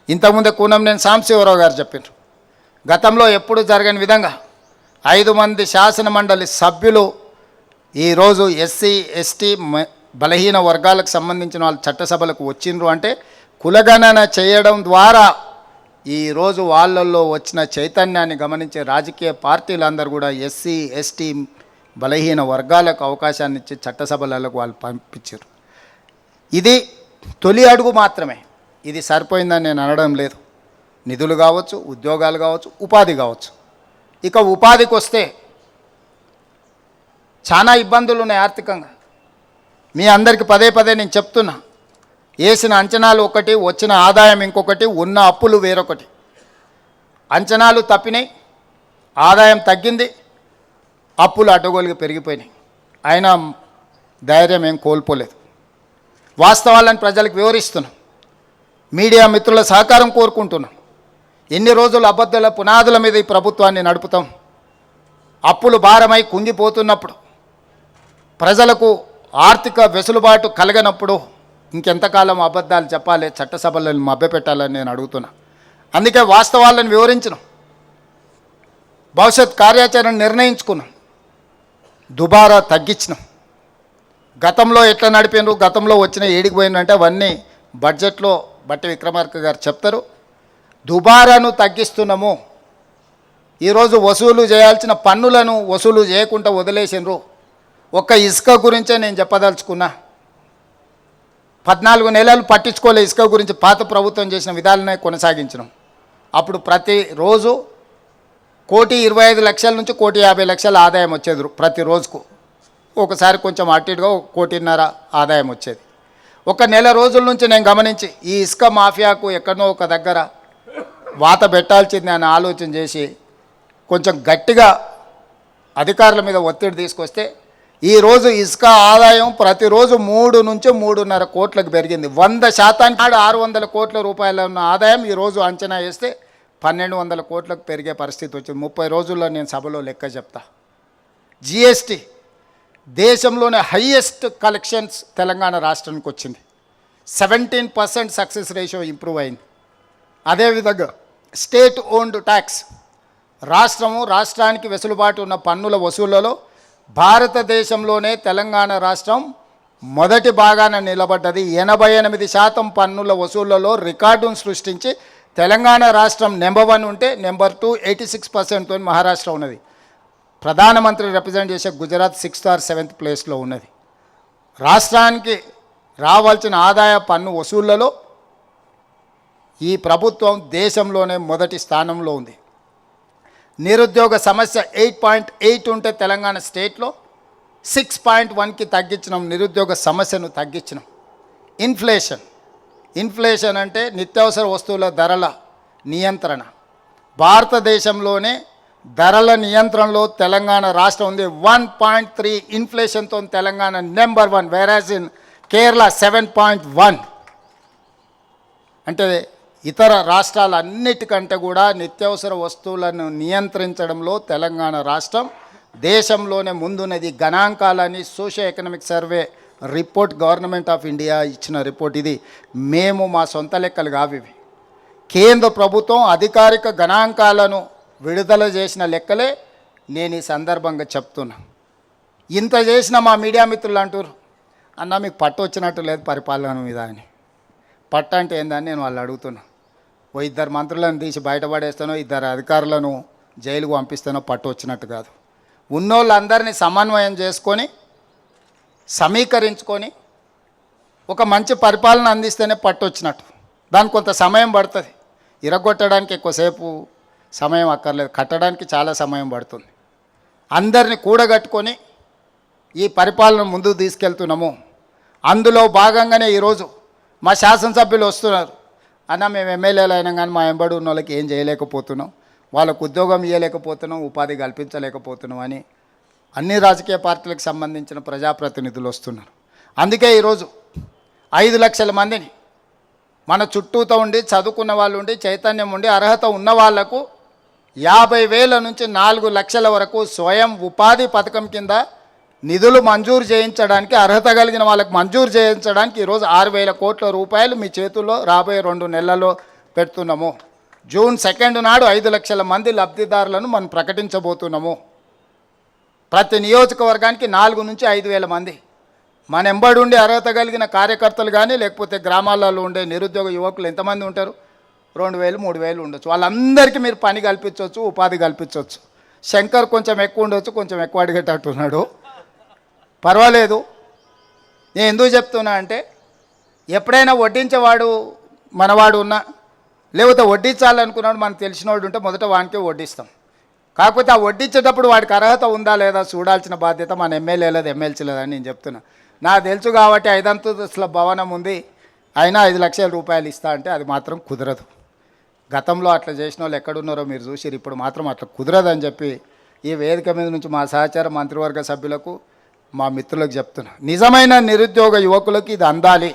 ఇంతకుముందే కూనంనేని సాంబశివరావు గారు చెప్పారు. గతంలో ఎప్పుడు జరగని విధంగా 5 మంది శాసన మండలి సభ్యులు ఈరోజు ఎస్సీ ఎస్టీ బలహీన వర్గాలకు సంబంధించిన వాళ్ళు చట్టసభలకు వచ్చిండ్రు అంటే కులగణన చేయడం ద్వారా ఈరోజు వాళ్ళల్లో వచ్చిన చైతన్యాన్ని గమనించే రాజకీయ పార్టీలందరూ కూడా ఎస్సీ ఎస్టీ బలహీన వర్గాలకు అవకాశాన్ని ఇచ్చి చట్టసభలకు వాళ్ళు పంపించారు. ఇది తొలి అడుగు మాత్రమే. ఇది సరిపోయిందని నేను అనడం లేదు. నిధులు కావచ్చు, ఉద్యోగాలు కావచ్చు, ఉపాధి కావచ్చు. ఇక ఉపాధికి వస్తే చాలా ఇబ్బందులు ఉన్నాయి ఆర్థికంగా. మీ అందరికీ పదే పదే నేను చెప్తున్నా, వేసిన అంచనాలు ఒకటి, వచ్చిన ఆదాయం ఇంకొకటి, ఉన్న అప్పులు వేరొకటి. అంచనాలు తప్పినాయి, ఆదాయం తగ్గింది, అప్పులు అడ్డగోలుగా పెరిగిపోయినాయి. అయినా ధైర్యం ఏం కోల్పోలేదు. వాస్తవాలను ప్రజలకు వివరిస్తున్నాం. మీడియా మిత్రుల సహకారం కోరుకుంటున్నాం. ఎన్ని రోజులు అబద్ధాల పునాదుల మీద ఈ ప్రభుత్వాన్ని నడుపుతాం? అప్పులు భారమై కుంగిపోతున్నప్పుడు, ప్రజలకు ఆర్థిక వెసులుబాటు కలగనప్పుడు ఇంకెంతకాలం అబద్ధాలు చెప్పాలి, చట్టసభలను మభ్యపెట్టాలని నేను అడుగుతున్నా. అందుకే వాస్తవాలను వివరించినాం, భవిష్యత్ కార్యాచరణ నిర్ణయించుకున్నాం, దుబారా తగ్గించినాం. గతంలో ఎట్లా నడిపినారు, గతంలో వచ్చిన ఏడికి పోయిందంటే అవన్నీ బడ్జెట్లో బట్టి విక్రమార్క గారు చెప్తారు. దుబారాను తగ్గిస్తున్నాము. ఈరోజు వసూలు చేయాల్సిన పన్నులను వసూలు చేయకుండా వదిలేసినారు. ఒక్క ఇసుక గురించే నేను చెప్పదలుచుకున్నా. 14 నెలలు పట్టించుకోలే ఇసుక గురించి. పాత ప్రభుత్వం చేసిన విధాలనే కొనసాగించినాం. అప్పుడు ప్రతిరోజు 1,25,00,000 నుంచి 1,50,00,000 ఆదాయం వచ్చేది ప్రతిరోజుకు. ఒకసారి కొంచెం అటు ఇటుగా 1,50,00,000 ఆదాయం వచ్చేది. ఒక నెల రోజుల నుంచి నేను గమనించి ఈ ఇసుక మాఫియాకు ఎక్కడనో ఒక దగ్గర వాత పెట్టాల్సింది అని ఆలోచన చేసి కొంచెం గట్టిగా అధికారుల మీద ఒత్తిడి తీసుకొస్తే ఈరోజు ఇసుక ఆదాయం ప్రతిరోజు 3 నుంచి 3.5 కోట్లకు పెరిగింది. 100% 600 కోట్ల రూపాయల ఉన్న ఆదాయం ఈరోజు అంచనా వేస్తే 1,200 కోట్లకు పెరిగే పరిస్థితి వచ్చింది. 30 రోజుల్లో నేను సభలో లెక్క చెప్తా. జిఎస్టీ దేశంలోనే హయ్యెస్ట్ కలెక్షన్స్ తెలంగాణ రాష్ట్రానికి వచ్చింది. 17% సక్సెస్ రేషియో ఇంప్రూవ్ అయింది. అదేవిధంగా స్టేట్ ఓన్డ్ ట్యాక్స్, రాష్ట్రానికి వెసులుబాటు ఉన్న పన్నుల వసూళ్లలో భారతదేశంలోనే తెలంగాణ రాష్ట్రం మొదటి భాగాన నిలబడ్డది. 88% పన్నుల వసూళ్లలో రికార్డును సృష్టించి తెలంగాణ రాష్ట్రం నెంబర్ 1 ఉంటే నెంబర్ 2 86%తో మహారాష్ట్ర ఉన్నది. ప్రధానమంత్రి రిప్రజెంట్ చేసే గుజరాత్ 6th or 7th ప్లేస్లో ఉన్నది. రాష్ట్రానికి రావాల్సిన ఆదాయ పన్ను వసూళ్లలో ఈ ప్రభుత్వం దేశంలోనే మొదటి స్థానంలో ఉంది. నిరుద్యోగ సమస్య 8.8 ఉంటే తెలంగాణ స్టేట్లో 6.1కి తగ్గించినాం. నిరుద్యోగ సమస్యను తగ్గించినాం. ఇన్ఫ్లేషన్ అంటే నిత్యావసర వస్తువుల ధరల నియంత్రణ. భారతదేశంలోనే ధరల నియంత్రణలో తెలంగాణ రాష్ట్రం ఉంది. 1.3 ఇన్ఫ్లేషన్తో Telangana number 1, average in Kerala 7.1. అంటే ఇతర రాష్ట్రాలన్నిటికంటే కూడా నిత్యావసర వస్తువులను నియంత్రించడంలో తెలంగాణ రాష్ట్రం దేశంలోనే ముందున్నది. గణాంకాలని socio economic survey report government of India ఇచ్చిన రిపోర్ట్ ఇది. మేము మా సొంత లెక్కలు కావి. కేంద్ర ప్రభుత్వం అధికారిక గణాంకాలను విడుదల చేసిన లెక్కలే నేను ఈ సందర్భంగా చెప్తున్నా. ఇంత చేసిన మా మీడియా మిత్రులు అంటారు, అన్న మీకు పట్టు వచ్చినట్టు లేదు పరిపాలన మీద అని. పట్టు అంటే ఏందని నేను వాళ్ళు అడుగుతున్నా. 2 మంత్రులను తీసి బయటపడేస్తానో 2 అధికారులను జైలుకు పంపిస్తానో పట్టు వచ్చినట్టు కాదు. ఉన్నోళ్ళందరినీ సమన్వయం చేసుకొని సమీకరించుకొని ఒక మంచి పరిపాలన అందిస్తేనే పట్టు వచ్చినట్టు. దానికి కొంత సమయం పడుతుంది. ఇరగొట్టడానికి ఎక్కువసేపు సమయం అక్కర్లేదు, కట్టడానికి చాలా సమయం పడుతుంది. అందరినీ కూడగట్టుకొని ఈ పరిపాలన ముందుకు తీసుకెళ్తున్నాము. అందులో భాగంగానే ఈరోజు మా శాసనసభ్యులు వస్తున్నారు. అన్న మేము ఎమ్మెల్యేలు అయినా కానీ మా ఎంబడి ఉన్న వాళ్ళకి ఏం చేయలేకపోతున్నాం, వాళ్ళకు ఉద్యోగం ఇవ్వలేకపోతున్నాం, ఉపాధి కల్పించలేకపోతున్నాం అని అన్ని రాజకీయ పార్టీలకు సంబంధించిన ప్రజాప్రతినిధులు వస్తున్నారు. అందుకే ఈరోజు 5 లక్షల మందిని మన చుట్టూతో ఉండి చదువుకున్న వాళ్ళు ఉండి చైతన్యం ఉండి అర్హత ఉన్న వాళ్లకు 50,000 నుంచి 4 లక్షల వరకు స్వయం ఉపాధి పథకం కింద నిధులు మంజూరు చేయించడానికి, అర్హత కలిగిన వాళ్ళకి మంజూరు చేయించడానికి ఈరోజు 6,000 కోట్ల రూపాయలు మీ చేతుల్లో రాబోయే 2 నెలల్లో పెడుతున్నాము. జూన్ 2 నాడు 5 లక్షల మంది లబ్ధిదారులను మనం ప్రకటించబోతున్నాము. ప్రతి నియోజకవర్గానికి 4 నుంచి 5,000 మంది మన ఎంబడి ఉండే అర్హత కలిగిన కార్యకర్తలు కానీ, లేకపోతే గ్రామాలలో ఉండే నిరుద్యోగ యువకులు ఎంతమంది ఉంటారు? 2,000, 3,000 ఉండొచ్చు. వాళ్ళందరికీ మీరు పని కల్పించవచ్చు, ఉపాధి కల్పించవచ్చు. శంకర్ కొంచెం ఎక్కువ ఉండొచ్చు, కొంచెం ఎక్కువ అడిగేటట్టున్నాడు, పర్వాలేదు. నేను ఎందుకు చెప్తున్నా అంటే, ఎప్పుడైనా వడ్డించేవాడు మనవాడు ఉన్నా, లేకపోతే వడ్డించాలనుకున్నాడు మనకు తెలిసినవాడు ఉంటే మొదట వానికే వడ్డిస్తాం. కాకపోతే ఆ వడ్డించేటప్పుడు వాడికి అర్హత ఉందా లేదా చూడాల్సిన బాధ్యత మన ఎమ్మెల్యేలేదు, ఎమ్మెల్సీ లేదని నేను చెప్తున్నా. నాకు తెలుసు కాబట్టి 5 అంతస్తుల భవనం ఉంది, అయినా 5 లక్షల రూపాయలు ఇస్తా అంటే అది మాత్రం కుదరదు. గతంలో అట్లా చేసిన వాళ్ళు ఎక్కడున్నారో మీరు చూసిరు. ఇప్పుడు మాత్రం అట్లా కుదరదని చెప్పి ఈ వేదిక మీద నుంచి మా సహచార మంత్రివర్గ సభ్యులకు, మా మిత్రులకు చెప్తున్నా. నిజమైన నిరుద్యోగ యువకులకి ఇది అందాలి.